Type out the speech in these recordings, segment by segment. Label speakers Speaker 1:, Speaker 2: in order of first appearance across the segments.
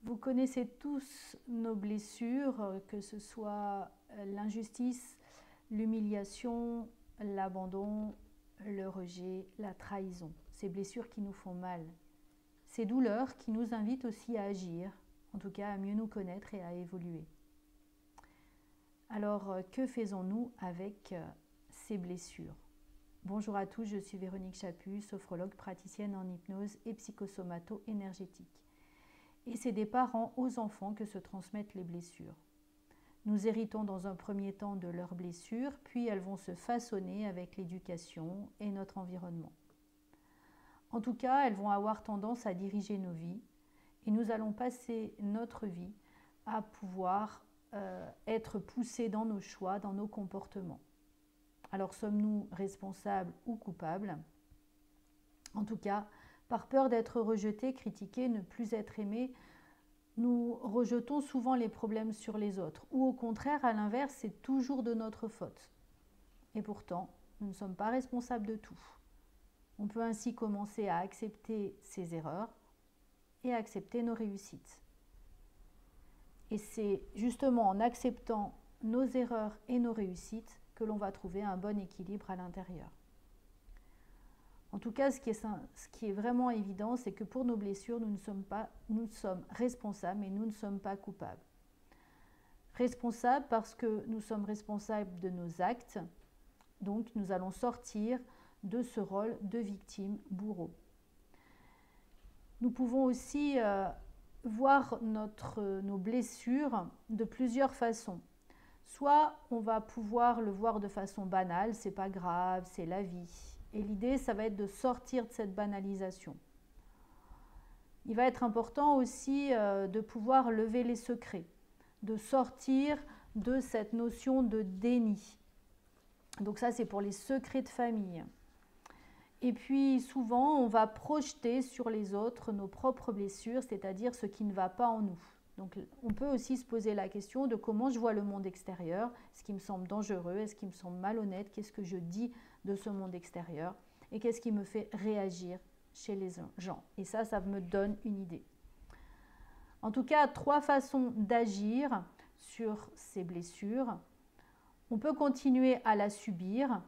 Speaker 1: Vous connaissez tous nos blessures, que ce soit l'injustice, l'humiliation, l'abandon, le rejet, la trahison. Ces blessures qui nous font mal. Ces douleurs qui nous invitent aussi à agir, en tout cas à mieux nous connaître et à évoluer. Alors, que faisons-nous avec ces blessures? Bonjour à tous, je suis Véronique Chaput, sophrologue praticienne en hypnose et psychosomato-énergétique. Et c'est des parents aux enfants que se transmettent les blessures. Nous héritons dans un premier temps de leurs blessures, puis elles vont se façonner avec l'éducation et notre environnement. En tout cas, elles vont avoir tendance à diriger nos vies et nous allons passer notre vie à pouvoir être poussés dans nos choix, dans nos comportements. Alors sommes-nous responsables ou coupables? En tout cas, par peur d'être rejetés, critiqués, ne plus être aimés, nous rejetons souvent les problèmes sur les autres. Ou au contraire, à l'inverse, c'est toujours de notre faute. Et pourtant, nous ne sommes pas responsables de tout. On peut ainsi commencer à accepter ses erreurs et à accepter nos réussites. Et c'est justement en acceptant nos erreurs et nos réussites que l'on va trouver un bon équilibre à l'intérieur. En tout cas, ce qui est vraiment évident, c'est que pour nos blessures, nous sommes responsables, mais nous ne sommes pas coupables. Responsables parce que nous sommes responsables de nos actes, donc nous allons sortir de ce rôle de victime bourreau. Nous pouvons aussi voir nos blessures de plusieurs façons. Soit on va pouvoir le voir de façon banale, c'est pas grave, c'est la vie. Et l'idée, ça va être de sortir de cette banalisation. Il va être important aussi de pouvoir lever les secrets, de sortir de cette notion de déni. Donc ça, c'est pour les secrets de famille. Et puis souvent, on va projeter sur les autres nos propres blessures, c'est-à-dire ce qui ne va pas en nous. Donc on peut aussi se poser la question de comment je vois le monde extérieur, est-ce qui me semble dangereux, est-ce qui me semble malhonnête, qu'est-ce que je dis de ce monde extérieur et qu'est-ce qui me fait réagir chez les gens. Et ça me donne une idée. En tout cas, 3 façons d'agir sur ces blessures. On peut continuer à la subir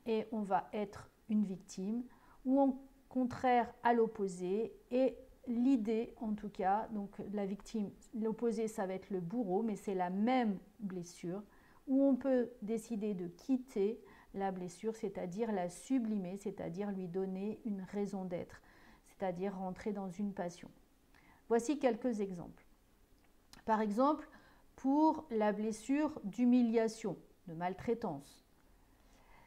Speaker 1: et on va être une victime, ou au contraire à l'opposé. Et l'idée, en tout cas, donc la victime, l'opposé, ça va être le bourreau, mais c'est la même blessure, où on peut décider de quitter la blessure, c'est-à-dire la sublimer, c'est-à-dire lui donner une raison d'être, c'est-à-dire rentrer dans une passion. Voici quelques exemples. Par exemple, pour la blessure d'humiliation, de maltraitance.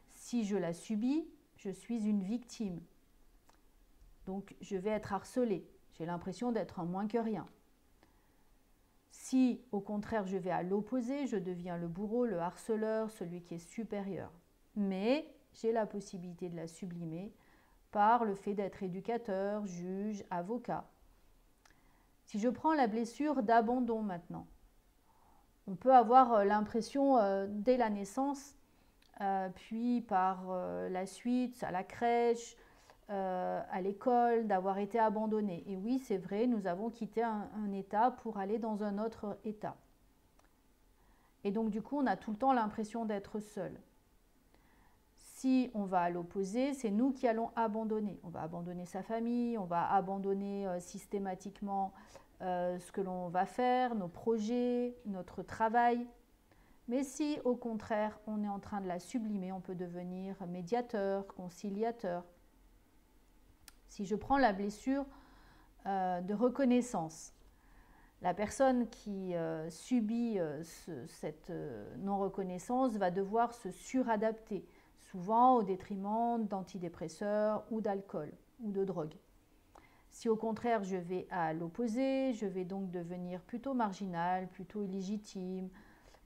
Speaker 1: Si je la subis, je suis une victime. Donc, je vais être harcelée. J'ai l'impression d'être un moins que rien. Si, au contraire, je vais à l'opposé, je deviens le bourreau, le harceleur, celui qui est supérieur. Mais j'ai la possibilité de la sublimer par le fait d'être éducateur, juge, avocat. Si je prends la blessure d'abandon maintenant, on peut avoir l'impression dès la naissance, puis par la suite, à la crèche, à l'école, d'avoir été abandonné. Et oui, c'est vrai, nous avons quitté un état pour aller dans un autre état. Et donc, du coup, on a tout le temps l'impression d'être seul. Si on va à l'opposé, c'est nous qui allons abandonner. On va abandonner sa famille, on va abandonner systématiquement ce que l'on va faire, nos projets, notre travail. Mais si, au contraire, on est en train de la sublimer, on peut devenir médiateur, conciliateur. Si je prends la blessure de reconnaissance, la personne qui subit cette non-reconnaissance va devoir se suradapter, souvent au détriment d'antidépresseurs ou d'alcool ou de drogue. Si au contraire je vais à l'opposé, je vais donc devenir plutôt marginal, plutôt illégitime,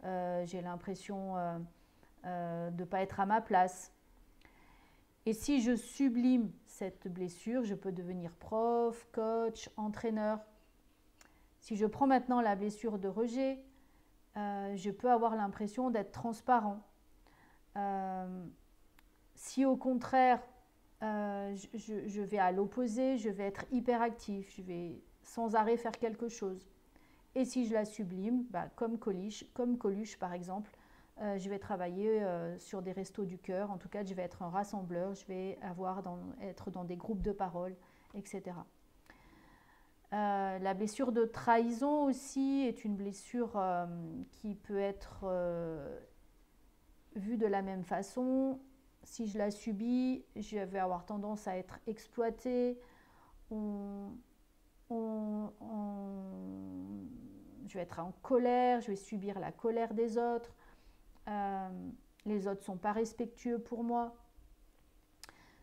Speaker 1: j'ai l'impression de ne pas être à ma place. Et si je sublime cette blessure, je peux devenir prof, coach, entraîneur. Si je prends maintenant la blessure de rejet, je peux avoir l'impression d'être transparent. Si au contraire, je vais à l'opposé, je vais être hyperactif, je vais sans arrêt faire quelque chose. Et si je la sublime, comme Coluche par exemple, je vais travailler sur des restos du cœur. En tout cas, je vais être un rassembleur, je vais être dans des groupes de parole, etc. La blessure de trahison aussi est une blessure qui peut être vue de la même façon. Si je la subis, je vais avoir tendance à être exploitée. Je vais être en colère, je vais subir la colère des autres. Les autres ne sont pas respectueux pour moi.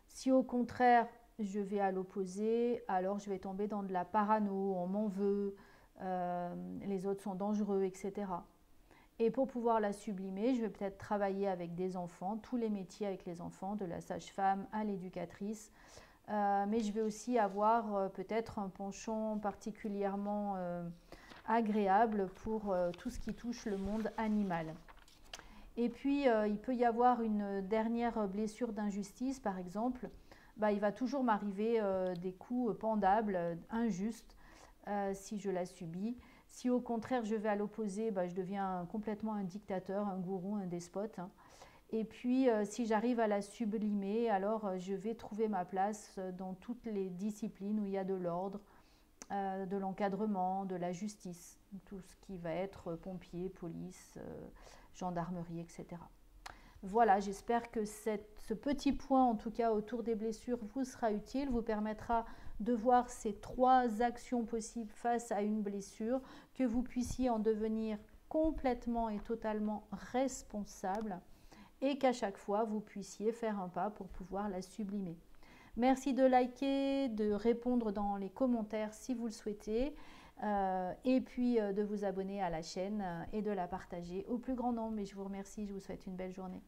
Speaker 1: Si au contraire, je vais à l'opposé, alors je vais tomber dans de la parano, on m'en veut, les autres sont dangereux, etc. Et pour pouvoir la sublimer, je vais peut-être travailler avec des enfants, tous les métiers avec les enfants, de la sage-femme à l'éducatrice. Mais je vais aussi avoir peut-être un penchant particulièrement agréable pour tout ce qui touche le monde animal. Et puis, il peut y avoir une dernière blessure d'injustice, par exemple. Il va toujours m'arriver des coups pendables, injustes, si je la subis. Si au contraire je vais à l'opposé, je deviens complètement un dictateur, un gourou, un despote. Et puis si j'arrive à la sublimer, alors je vais trouver ma place dans toutes les disciplines où il y a de l'ordre, de l'encadrement, de la justice, tout ce qui va être pompier, police, gendarmerie, etc. Voilà, j'espère que ce petit point, en tout cas autour des blessures, vous sera utile, vous permettra de voir ces 3 actions possibles face à une blessure, que vous puissiez en devenir complètement et totalement responsable et qu'à chaque fois, vous puissiez faire un pas pour pouvoir la sublimer. Merci de liker, de répondre dans les commentaires si vous le souhaitez, et puis de vous abonner à la chaîne et de la partager au plus grand nombre. Et je vous remercie, je vous souhaite une belle journée.